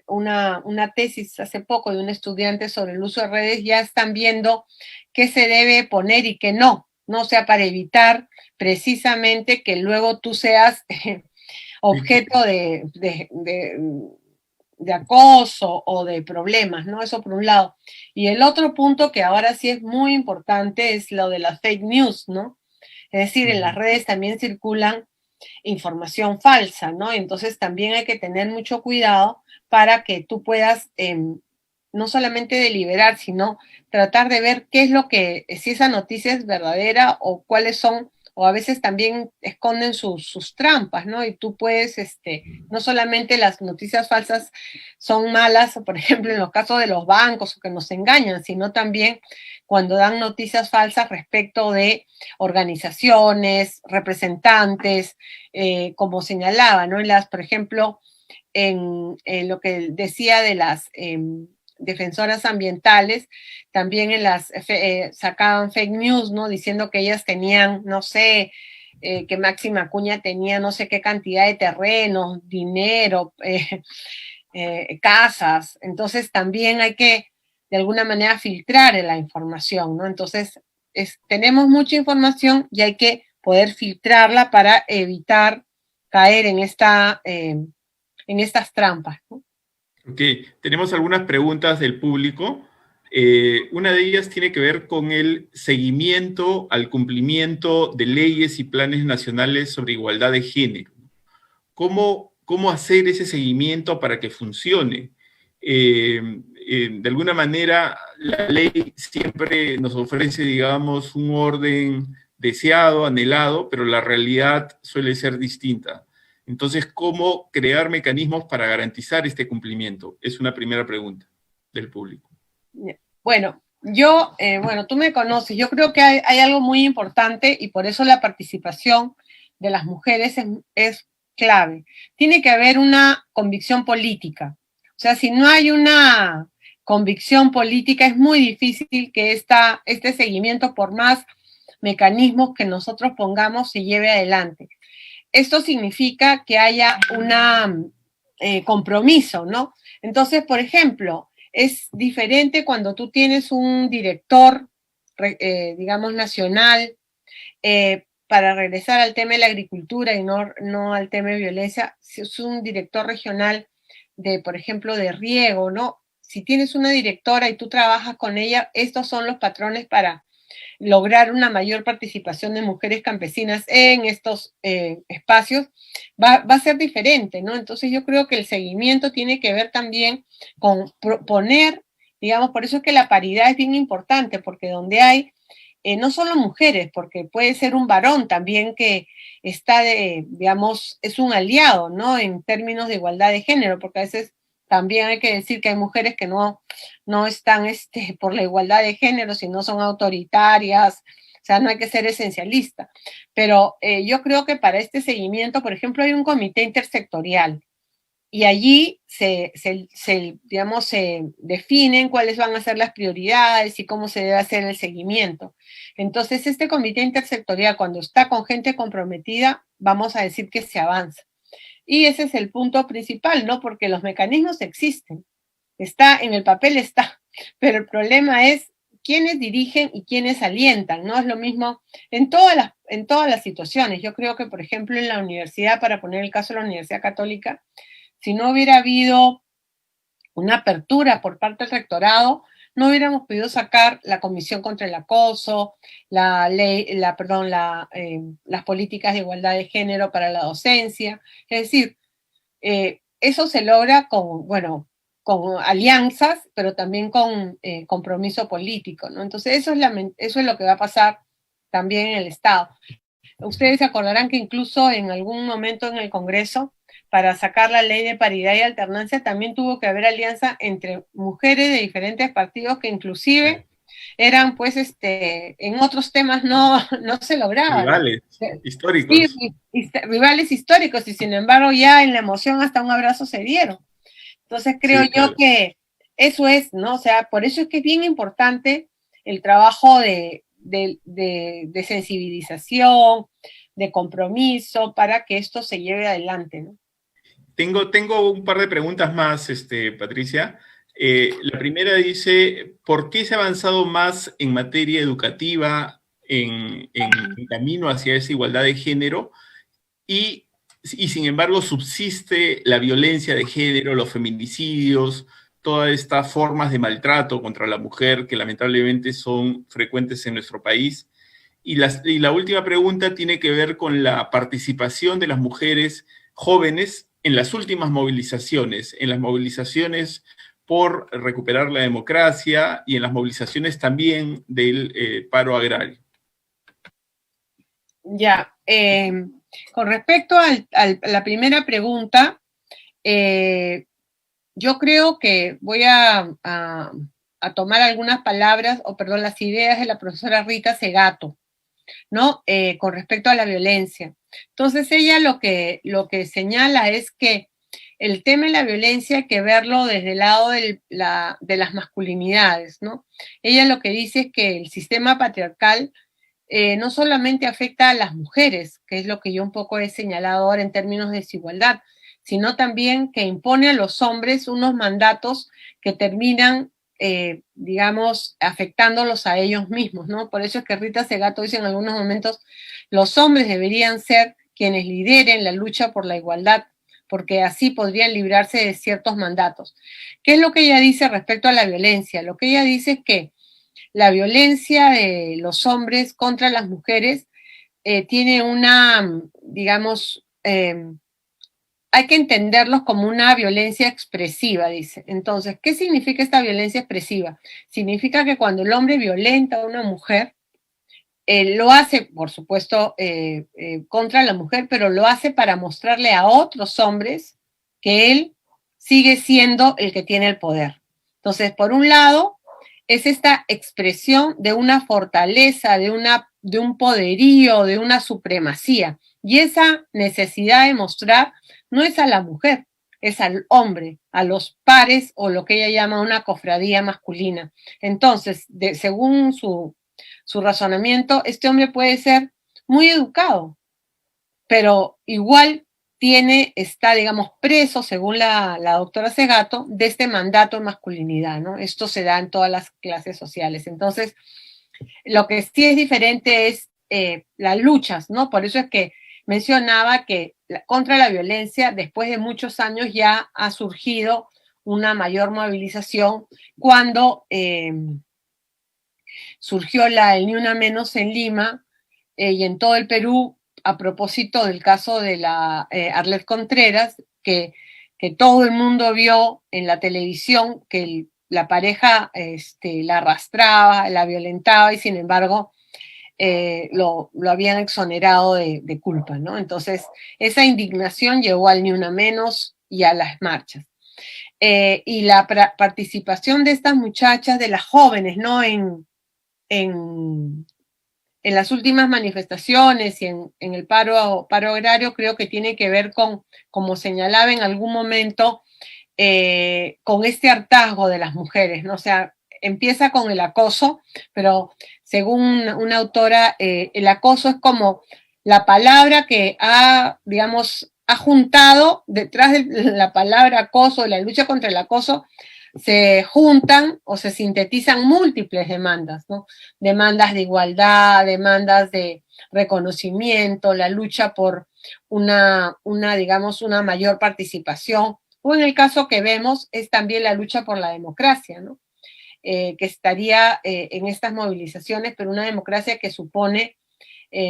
Speaker 2: una tesis hace poco de un estudiante sobre el uso de redes, ya están viendo qué se debe poner y qué no, ¿no? O sea, para evitar precisamente que luego tú seas objeto de acoso o de problemas, ¿no? Eso por un lado. Y el otro punto que ahora sí es muy importante es lo de las fake news, ¿no? Es decir, en las redes también circulan información falsa, ¿no? Entonces también hay que tener mucho cuidado para que tú puedas no solamente deliberar, sino tratar de ver qué es lo que, si esa noticia es verdadera o cuáles son, o a veces también esconden sus trampas, ¿no? Y tú puedes, no solamente las noticias falsas son malas, por ejemplo, en los casos de los bancos o que nos engañan, sino también cuando dan noticias falsas respecto de organizaciones, representantes, como señalaba, ¿no? Por ejemplo, en lo que decía de las defensoras ambientales, también sacaban fake news, ¿no? Diciendo que ellas tenían, no sé, que Máxima Acuña tenía no sé qué cantidad de terrenos, dinero, casas. Entonces también hay que, de alguna manera, filtrar la información, ¿no? Entonces, tenemos mucha información y hay que poder filtrarla para evitar caer en estas trampas, ¿no?
Speaker 1: Ok, tenemos algunas preguntas del público. Una de ellas tiene que ver con el seguimiento al cumplimiento de leyes y planes nacionales sobre igualdad de género. ¿Cómo hacer ese seguimiento para que funcione? De alguna manera, la ley siempre nos ofrece, digamos, un orden deseado, anhelado, pero la realidad suele ser distinta. Entonces, ¿cómo crear mecanismos para garantizar este cumplimiento? Es una primera pregunta del público.
Speaker 2: Bueno, bueno, tú me conoces, yo creo que hay algo muy importante y por eso la participación de las mujeres es clave. Tiene que haber una convicción política. O sea, si no hay una convicción política, es muy difícil que este seguimiento, por más mecanismos que nosotros pongamos, se lleve adelante. Esto significa que haya un compromiso, ¿no? Entonces, por ejemplo, es diferente cuando tú tienes un director, digamos, nacional, para regresar al tema de la agricultura y no al tema de violencia, si es un director regional por ejemplo, de riego, ¿no? Si tienes una directora y tú trabajas con ella, estos son los patrones para lograr una mayor participación de mujeres campesinas en estos espacios, va a ser diferente, ¿no? Entonces yo creo que el seguimiento tiene que ver también con proponer, digamos, por eso es que la paridad es bien importante, porque donde hay no solo mujeres, porque puede ser un varón también que está, digamos, es un aliado, ¿no? En términos de igualdad de género, porque a veces también hay que decir que hay mujeres que no están por la igualdad de género, sino son autoritarias, o sea, no hay que ser esencialista. Pero yo creo que para este seguimiento, por ejemplo, hay un comité intersectorial y allí digamos, se definen cuáles van a ser las prioridades y cómo se debe hacer el seguimiento. Entonces, este comité intersectorial, cuando está con gente comprometida, vamos a decir que se avanza. Y ese es el punto principal, ¿no? Porque los mecanismos existen. En el papel está, pero el problema es quiénes dirigen y quiénes alientan, ¿no? Es lo mismo en todas las situaciones. Yo creo que, por ejemplo, en la universidad, para poner el caso de la Universidad Católica, si no hubiera habido una apertura por parte del rectorado, no hubiéramos podido sacar la Comisión contra el Acoso, las políticas de igualdad de género para la docencia. Es decir, eso se logra con alianzas, pero también con compromiso político, ¿no? Entonces, eso es lo que va a pasar también en el Estado. Ustedes se acordarán que incluso en algún momento en el Congreso, para sacar la ley de paridad y alternancia, también tuvo que haber alianza entre mujeres de diferentes partidos que inclusive eran, pues, en otros temas no se lograban.
Speaker 1: Rivales históricos.
Speaker 2: Sí, rivales históricos, y sin embargo ya en la emoción hasta un abrazo se dieron. Entonces creo yo que eso es, ¿no? O sea, por eso es que es bien importante el trabajo de sensibilización, de compromiso, para que esto se lleve adelante, ¿no?
Speaker 1: Tengo un par de preguntas más, Patricia. La primera dice, ¿por qué se ha avanzado más en materia educativa en camino hacia esa igualdad de género y sin embargo subsiste la violencia de género, los feminicidios, todas estas formas de maltrato contra la mujer que lamentablemente son frecuentes en nuestro país? Y la última pregunta tiene que ver con la participación de las mujeres jóvenes en las movilizaciones por recuperar la democracia y en las movilizaciones también del paro agrario.
Speaker 2: Ya, con respecto a la primera pregunta, yo creo que voy a tomar algunas palabras, o perdón, las ideas de la profesora Rita Segato, ¿no? Con respecto a la violencia. Entonces ella lo que señala es que el tema de la violencia hay que verlo desde el lado de las masculinidades, ¿no? Ella lo que dice es que el sistema patriarcal no solamente afecta a las mujeres, que es lo que yo un poco he señalado ahora en términos de desigualdad, sino también que impone a los hombres unos mandatos que terminan, digamos, afectándolos a ellos mismos, ¿no? Por eso es que Rita Segato dice en algunos momentos, los hombres deberían ser quienes lideren la lucha por la igualdad, porque así podrían librarse de ciertos mandatos. ¿Qué es lo que ella dice respecto a la violencia? Lo que ella dice es que la violencia de los hombres contra las mujeres tiene una, digamos, hay que entenderlos como una violencia expresiva, dice. Entonces, ¿qué significa esta violencia expresiva? Significa que cuando el hombre violenta a una mujer, lo hace, por supuesto, contra la mujer, pero lo hace para mostrarle a otros hombres que él sigue siendo el que tiene el poder. Entonces, por un lado, es esta expresión de una fortaleza, de un poderío, de una supremacía. Y esa necesidad de mostrar no es a la mujer, es al hombre, a los pares o lo que ella llama una cofradía masculina. Entonces, según su razonamiento, este hombre puede ser muy educado, pero igual está, digamos, preso, según la doctora Segato, de este mandato de masculinidad, ¿no? Esto se da en todas las clases sociales. Entonces, lo que sí es diferente es las luchas, ¿no? Por eso es que mencionaba que contra la violencia, después de muchos años ya ha surgido una mayor movilización cuando surgió el Ni Una Menos en Lima y en todo el Perú, a propósito del caso de la Arlet Contreras, que todo el mundo vio en la televisión que la pareja la arrastraba, la violentaba y sin embargo lo habían exonerado de culpa, ¿no? Entonces, esa indignación llevó al Ni Una Menos y a las marchas. Y la participación de estas muchachas, de las jóvenes, ¿no? En las últimas manifestaciones y en el paro agrario, creo que tiene que ver con, como señalaba en algún momento, con este hartazgo de las mujeres, ¿no? O sea, empieza con el acoso, pero según una autora, el acoso es como la palabra que digamos, ha juntado detrás de la palabra acoso, de la lucha contra el acoso, se juntan o se sintetizan múltiples demandas, ¿no? Demandas de igualdad, demandas de reconocimiento, la lucha por digamos, una mayor participación, o en el caso que vemos es también la lucha por la democracia, ¿no? Que estaría en estas movilizaciones, pero una democracia que supone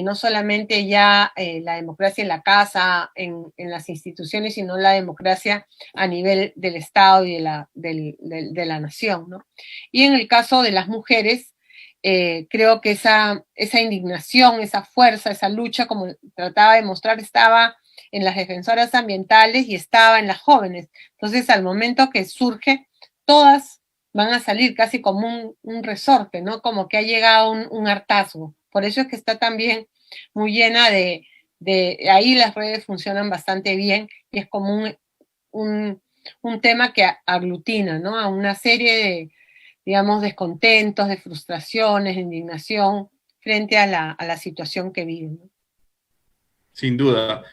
Speaker 2: no solamente ya la democracia en la casa, en las instituciones, sino la democracia a nivel del Estado y de la nación, ¿no? Y en el caso de las mujeres, creo que esa indignación, esa fuerza, esa lucha, como trataba de mostrar, estaba en las defensoras ambientales y estaba en las jóvenes. Entonces, al momento que surge, todas van a salir casi como un resorte, ¿no? Como que ha llegado un hartazgo. Por eso es que está también muy llena ahí las redes funcionan bastante bien y es como un tema que aglutina, ¿no? A una serie de, digamos, descontentos, de frustraciones, de indignación frente a la situación que viven, ¿no?
Speaker 1: Sin duda.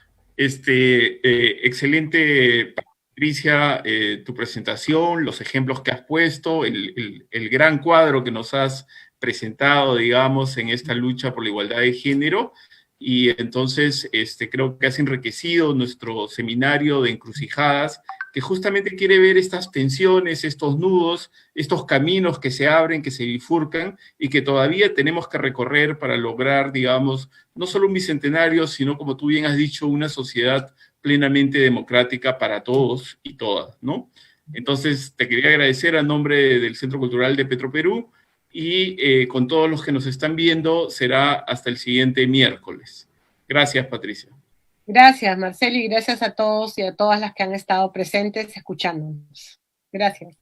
Speaker 1: Excelente, Patricia, tu presentación, los ejemplos que has puesto, el gran cuadro que nos has presentado, digamos, en esta lucha por la igualdad de género. Y entonces creo que has enriquecido nuestro seminario de encrucijadas, que justamente quiere ver estas tensiones, estos nudos, estos caminos que se abren, que se bifurcan y que todavía tenemos que recorrer para lograr, digamos, no solo un bicentenario, sino, como tú bien has dicho, una sociedad plenamente democrática para todos y todas, ¿no? Entonces, te quería agradecer a nombre del Centro Cultural de Petroperú y con todos los que nos están viendo, será hasta el siguiente miércoles. Gracias, Patricia.
Speaker 2: Gracias, Marcelo, y gracias a todos y a todas las que han estado presentes escuchándonos. Gracias.